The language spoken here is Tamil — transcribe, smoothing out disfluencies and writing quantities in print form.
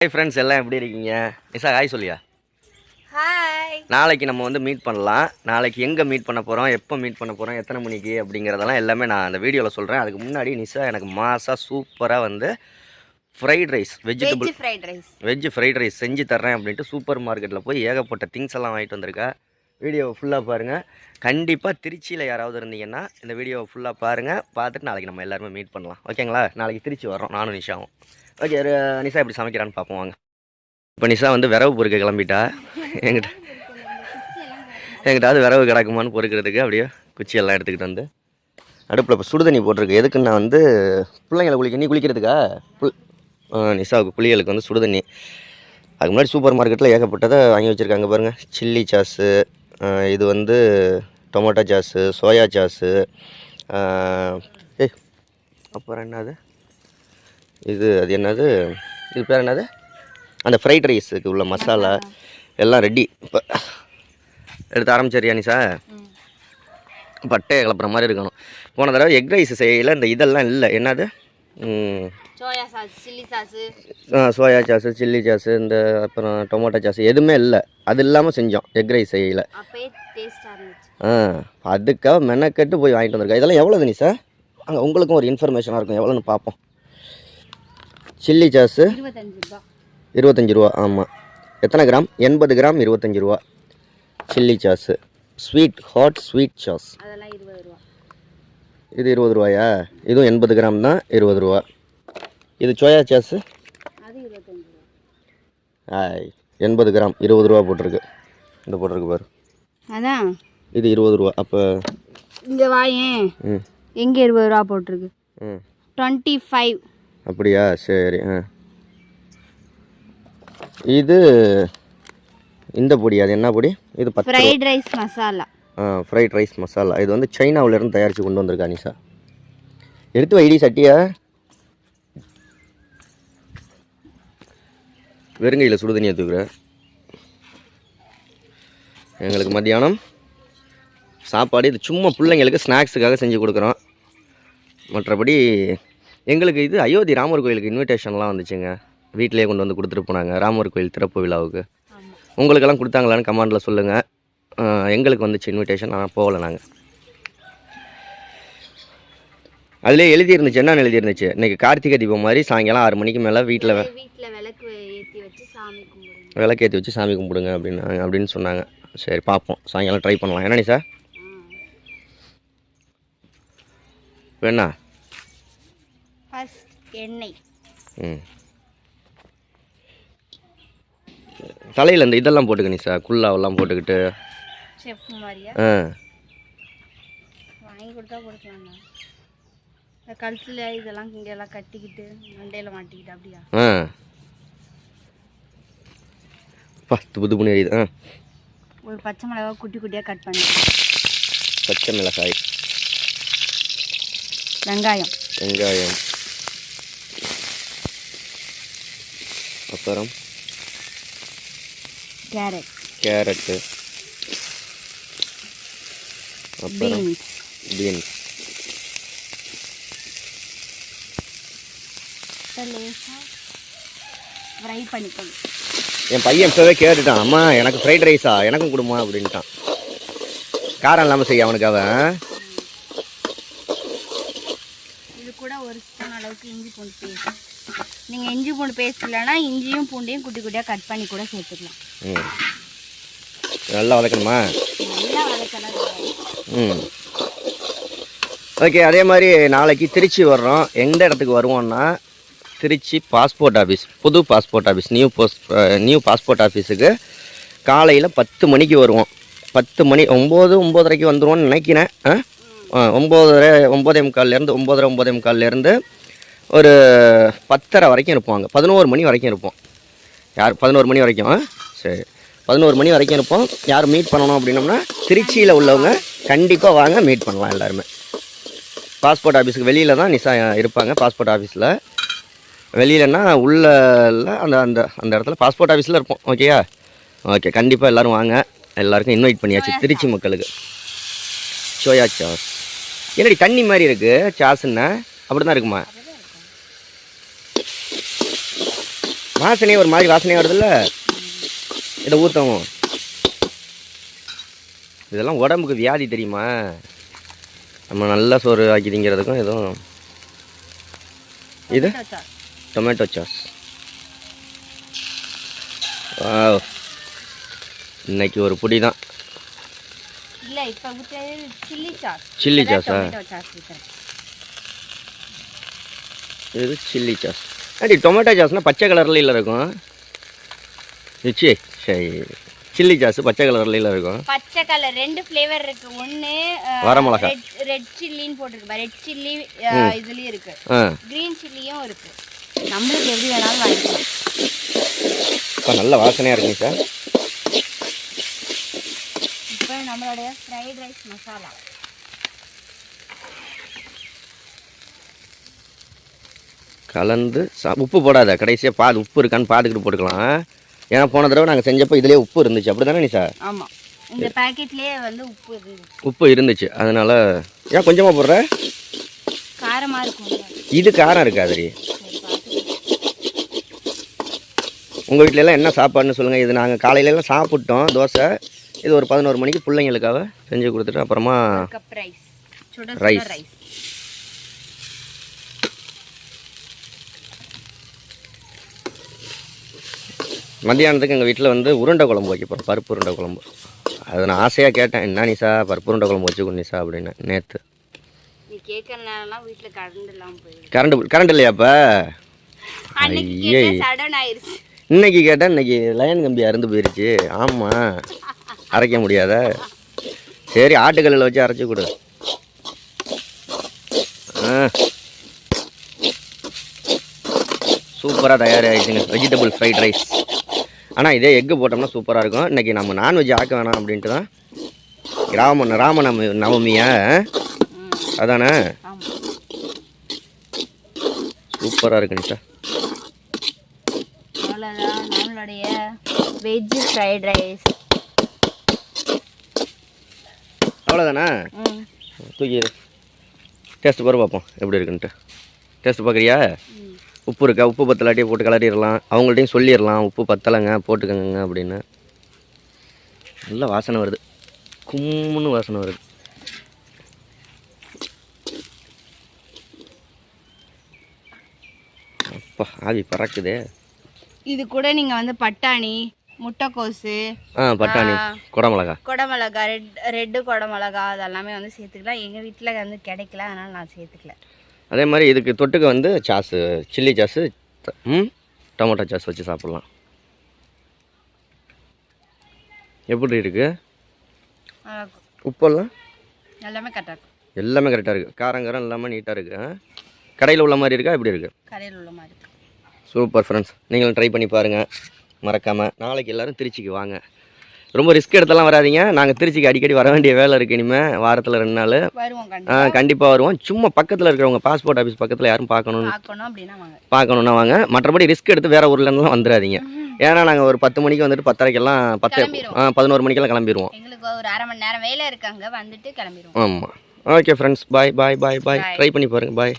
ஹாய் ஃப்ரெண்ட்ஸ், எல்லாம் எப்படி இருக்கீங்க? நிஷா ஹாய் சொல்லியா? ஹாய். நாளைக்கு நம்ம வந்து மீட் பண்ணலாம். நாளைக்கு எங்கே மீட் பண்ண போகிறோம், எப்போ மீட் பண்ண போகிறோம், எத்தனை மணிக்கு அப்படிங்கிறதெல்லாம் எல்லாமே நான் அந்த வீடியோவில் சொல்கிறேன். அதுக்கு முன்னாடி நிஷா எனக்கு மாசாக சூப்பராக வந்து fried rice veg fried rice செஞ்சு தர்றேன் அப்படின்ட்டு சூப்பர் மார்க்கெட்டில் போய் ஏகப்பட்ட திங்ஸ் எல்லாம் வாங்கிட்டு வந்திருக்கா. வீடியோவை ஃபுல்லாக பாருங்கள். கண்டிப்பாக திருச்சியில் யாராவது இருந்தீங்கன்னா இந்த வீடியோவை ஃபுல்லாக பாருங்கள். பார்த்துட்டு நாளைக்கு நம்ம எல்லாருமே மீட் பண்ணலாம். ஓகேங்களா? நாளைக்கு திருச்சி வரோம் நானும் நிஷாவும். ஓகே, நிஷா எப்படி சமைக்கிறான்னு பார்ப்போம் வாங்க. இப்போ நிஷா வந்து விரவு பொறுக்க கிளம்பிட்டா. எங்கிட்ட அது விரவு கிடக்குமான்னு பொறுக்கிறதுக்கு அப்படியே குச்சியெல்லாம் எடுத்துக்கிட்டு வந்து அடுப்பில் இப்போ சுடுதண்ணி போட்டிருக்கு. எதுக்கு நான் வந்து பிள்ளைங்களை நீ குளிக்கிறதுக்கா? நிஷாவுக்கு குளியலுக்கு வந்து சுடுதண்ணி. அதுக்கு முன்னாடி சூப்பர் மார்க்கெட்டில் ஏகப்பட்டதை வாங்கி வச்சுருக்காங்க பாருங்கள். சில்லி சாஸு, இது வந்து டொமேட்டோ சாஸு, சோயா சாஸு, அப்புறம் என்னது இது, அது என்னது, இது பேர் என்னது, அந்த ஃப்ரைட் ரைஸுக்கு உள்ள மசாலா எல்லாம் ரெடி. இப்போ எடுத்து ஆரம்பிச்சிருயா நிஷா? பட்டையை கிளப்புற மாதிரி இருக்கணும். போன தடவை எக் ரைஸ் செய்யல, இந்த இதெல்லாம் இல்லை. என்னது, சோயா சாஸு, சில்லி சாஸு, இந்த அப்புறம் டொமேட்டோ சாஸு எதுவுமே இல்லை. அது இல்லாமல் செஞ்சோம் எக் ரைஸ் செய்யல. அதுக்காக மெனக்கெட்டு போய் வாங்கிட்டு வந்திருக்கா. இதெல்லாம் எவ்வளோது நிஷா? அங்கே உங்களுக்கும் ஒரு இன்ஃபர்மேஷனாக இருக்கும். எவ்வளோன்னு பார்ப்போம். சில்லி சாஸு 25 ரூபா. ஆமாம். எத்தனை கிராம்? 80 கிராம் 25 ரூபா. Chilli sauce hot sweet sauce இது 20 ரூபாயா? இதுவும் 80 கிராம் தான், 20 ரூபா. இது சோயா சாஸு 80 கிராம் 20 ரூபா போட்டிருக்கு. இந்த போட்டிருக்கு பாரு, அதான் இது 20 ரூபா. அப்போ இங்கே வாயேன், எங்கே 20 ரூபா போட்டிருக்கு? 25. அப்படியா? சரி. இது இந்த பொடி, அது என்ன பொடி? இது fried rice masala. Fried rice masala. இது வந்து சைனாவிலேருந்து தயாரித்து கொண்டு வந்திருக்கா நிஷா. எடுத்து வைடி சட்டியா. வெறுங்கையில் சுடுதண்ணி எடுத்துக்கிற. எங்களுக்கு மத்தியானம் சாப்பாடு இது சும்மா பிள்ளைங்களுக்கு ஸ்நாக்ஸுக்காக செஞ்சு கொடுக்குறோம். மற்றபடி எங்களுக்கு இது அயோத்தி ராமர் கோயிலுக்கு இன்விடேஷன்லாம் வந்துச்சுங்க. வீட்டிலே கொண்டு வந்து கொடுத்துட்டு போனாங்க ராமர் கோயில் திறப்பு விழாவுக்கு. உங்களுக்கெல்லாம் கொடுத்தாங்களான்னு கமெண்டில் சொல்லுங்கள். எங்களுக்கு வந்துச்சு இன்விடேஷன், ஆனால் போகலை நாங்கள். அதிலே எழுதியிருந்துச்சு, என்னென்னு எழுதியிருந்துச்சு, இன்றைக்கி கார்த்திகை தீபம் மாதிரி சாயங்காலம் 6 மணிக்கு மேலே வீட்டில் விளக்கு ஏற்றி வச்சு சாமி கும்பிடுங்க அப்படின்னு சொன்னாங்க. சரி பார்ப்போம், சாயங்காலம் ட்ரை பண்ணலாம். என்ன சார் வேணா எண்ணெய் தலையில் இந்த இதெல்லாம் போட்டுக்க நிஷா, குல்லாவெல்லாம் போட்டுக்கிட்டு வாங்கி கொடுத்தா கொடுக்கலாம்ண்ணா. கழுத்தில் இதெல்லாம் இங்கெல்லாம் கட்டிக்கிட்டு மண்டையில் மாட்டிக்கிட்டு அப்படியா? புது புண்ணி எரியுது. ஒரு பச்சை மிளகாய் குட்டி குட்டியாக கட் பண்ணி, பச்சை மிளகாய், வெங்காயம், அப்புறம் கேரட்டு, அப்புறம் பீன்ஸ். ஃப்ரை பண்ணிக்கணும். என் பையன் இப்போவே கேட்டுட்டான், அம்மா எனக்கு ஃப்ரைட் ரைஸா, எனக்கும் கொடுமா அப்படின்ட்டான். காரம் இல்லாமல் செய்ய அவனுக்கு. அவன் இது கூட ஒரு ஸ்பூன் அளவுக்கு இஞ்சி பூண்டு பேஸ்ட். நீங்கள் இஞ்சி பூண்டு பேஸ்ட் இல்லைன்னா இஞ்சியும் பூண்டையும் குட்டி குட்டியாக கட் பண்ணி கூட சேர்த்துக்கலாம். நல்லா வதக்கணுமா? நல்லா வதக்கணும். ஓகே. அதே மாதிரி நாளைக்கு திருச்சி வர்றோம். எந்த இடத்துக்கு வருவோம்னா திருச்சி பாஸ்போர்ட் ஆஃபீஸ், புது பாஸ்போர்ட் ஆஃபீஸ், நியூ பாஸ்போர்ட் ஆஃபீஸுக்கு காலையில் 10 மணிக்கு வருவோம். 10 மணி 9:30க்கு வந்துடுவோன்னு நினைக்கிறேன். 9:45 9:45 ஒரு 10:30 வரைக்கும் இருப்போம். 11 மணி வரைக்கும் இருப்போம். யார் 11 மணி வரைக்கும்? சரி, 11 மணி வரைக்கும் இருப்போம். யார் மீட் பண்ணணும் அப்படின்னோம்னா திருச்சியில் உள்ளவங்க கண்டிப்பாக வாங்க, மீட் பண்ணலாம் எல்லாருமே. பாஸ்போர்ட் ஆஃபீஸுக்கு வெளியில் தான் நிஷா இருப்பாங்க. பாஸ்போர்ட் ஆஃபீஸில் வெளியிலன்னா உள்ள அந்த அந்த அந்த இடத்துல பாஸ்போர்ட் ஆஃபீஸில் இருப்போம். ஓகேயா? ஓகே, கண்டிப்பாக எல்லோரும் வாங்க. எல்லாருக்கும் இன்வைட் பண்ணியாச்சு திருச்சி மக்களுக்கு. சோயா சாஸ் என்னடி தண்ணி மாதிரி இருக்குது சாஸ்ன்னா? அப்படி தான் இருக்குமா? வாசனையே ஒரு மாதிரி வாசனையாக வருதுல்ல, இதை ஊற்றவும். இதெல்லாம் உடம்புக்கு வியாதி தெரியுமா? நம்ம நல்லா சோறு ஆக்கி திங்கிறதுக்கும் எதுவும். இது டொமேட்டோ சாஸ். வாவ், இன்னைக்கு ஒரு புடி தான். இல்லை இப்போ ஊற்றுறது சில்லி சாஸ். சில்லி சாஸா? டொமேட்டோ சாஸ் ஊற்றுறேன். இது சில்லி சாஸ். அடி டொமேட்டோ சாஸ்னால் பச்சை கலரில் இல்லை இருக்கும். ரிச்சி சரி, சில்லி சாஸ் பச்சை கலரில் இருக்கும். பச்சை கலர் 2 ஃப்ளேவர் இருக்கு. ஒன்று வரமிளகா, ரெட் சில்லின்னு போட்டிருக்கு. ரெட் சில்லி இதுலேயும் இருக்கு, க்ரீன் சில்லியும் இருக்கு. நம்மளுக்கு எப்படி வேணாலும் வாங்கிக்கலாம். இப்போ நல்ல வாசனையாக இருக்குங்க சார். இப்போ நம்மளுடைய ஃப்ரைட் ரைஸ் மசாலா. கலந்து உப்பு போடாத, கடைசியாக உப்பு இருக்கான்னு பார்த்துக்கிட்டு போட்டுக்கலாம். ஏன்னா போன தடவை நாங்கள் செஞ்சப்போ இதுலேயே உப்பு இருந்துச்சு, அப்படி தானே நீ சார்? ஆமாம், இந்த பேக்கெட்லேயே வந்து உப்பு இருந்துச்சு. உப்பு இருந்துச்சு, அதனால ஏன் கொஞ்சமாக போடுற? காரமாக இருக்கும். இது காரம் இருக்காதுரி. உங்கள் வீட்டிலலாம் என்ன சாப்பாடுன்னு சொல்லுங்கள். இது நாங்கள் காலையிலலாம் சாப்பிட்டோம் தோசை. இது ஒரு 11 மணிக்கு பிள்ளைங்களுக்காக செஞ்சு கொடுத்துட்டு அப்புறமா ரைஸ். மத்தியானத்துக்கு எங்கள் வீட்டில் வந்து உருண்டை குழம்பு வைக்க போகிறோம், பருப்பு உருண்டை குழம்பு. அதை நான் ஆசையாக கேட்டேன், என்ன நிஷா பருப்பு உருண்டை குழம்பு வச்சுக்கோ நிஷா அப்படின்னு. நேற்று நீ கேட்கறதுனால வீட்டில் கரண்ட் இல்லாமல் போயிடுது. கரண்ட் இல்லையா? அப்போ இன்னைக்கு கேட்டால் இன்னைக்கு லைன் கம்பி அறுந்து போயிடுச்சு. ஆமாம், அரைக்க முடியாத. சரி, ஆட்டுக்கல்லில் வச்சு அரைச்சி கொடு. சூப்பராக தயாராகிடுச்சுங்க வெஜிடபிள் ஃப்ரைட் ரைஸ். ஆனால் இதே எக்கு போட்டோம்னா சூப்பராக இருக்கும். இன்றைக்கி நம்ம நான்வெஜ் ஆக்க வேணாம் அப்படின்ட்டு தான். ராம நவமியா அதானே? சூப்பராக இருக்கு நிஷா. அவ்வளோதான் நம்மளுடைய வெஜ் ஃப்ரைட் ரைஸ். அவ்வளோதானே? தூக்கி டேஸ்ட் பாரு பார்ப்போம் எப்படி இருக்குன்ட்டு. டேஸ்ட் பார்க்குறியா? உப்பு இருக்கா? உப்பு பத்தலாட்டியே போட்டு கிளறிடலாம். அவங்கள்ட்டையும் சொல்லிடலாம் உப்பு பத்தலைங்க போட்டுக்கங்க அப்படின்னு. நல்ல வாசனை வருது, கும்முன்னு வாசனை வருது. அப்பா ஆவி பறக்குதே. இது கூட நீங்கள் வந்து பட்டாணி, முட்டைக்கோசு, பட்டாணி, குடமிளகா, ரெட்டு குடமிளகா அதெல்லாமே வந்து சேர்த்துக்கலாம். எங்கள் வீட்டில் வந்து கிடைக்கல, அதனால் நான் சேர்த்துக்கல. அதே மாதிரி இதுக்கு தொட்டுக்க வந்து sauce, chilli sauce, tomato sauce வச்சு சாப்பிட்லாம். எப்படி இருக்குது? உப்பெல்லாம் எல்லாமே கரெக்டாக இருக்கும். எல்லாமே கரெக்டாக இருக்குது. காரம் எல்லாமே நீட்டாக இருக்குது. கடையில் உள்ள மாதிரி இருக்கா? எப்படி இருக்குது? கடையில் உள்ள மாதிரி இருக்குது. சூப்பர் ஃப்ரெண்ட்ஸ், நீங்களும் ட்ரை பண்ணி பாருங்கள் மறக்காமல். நாளைக்கு எல்லோரும் திருச்சிக்கு வாங்க. ரொம்ப ரிஸ்க் எடுத்தெல்லாம் வராதிங்க. நாங்கள் திருச்சிக்கு அடிக்கடி வர வேண்டிய வேலை இருக்குது இனிமேல். வாரத்தில் 2 நாள் கண்டிப்பாக வருவோம். சும்மா பக்கத்தில் இருக்கிறவங்க பாஸ்போர்ட் ஆஃபீஸ் பக்கத்தில் யாரும் பார்க்கணுன்னா வாங்க. மற்றபடி ரிஸ்க் எடுத்து வேறு ஊர்லேருந்துலாம் வந்துடாதீங்க. ஏன்னா நாங்கள் ஒரு 10 மணிக்கு வந்துட்டு 10:30க்கெல்லாம் 11 மணிக்கெல்லாம் கிளம்பிடுவோம். எங்களுக்கு ஒரு அரை மணி நேரம் வேலை இருக்காங்க, வந்துட்டு கிளம்பிடுவோம். ஆமாம். ஓகே ஃப்ரெண்ட்ஸ், பாய். ட்ரை பண்ணி பாருங்கள். பாய்.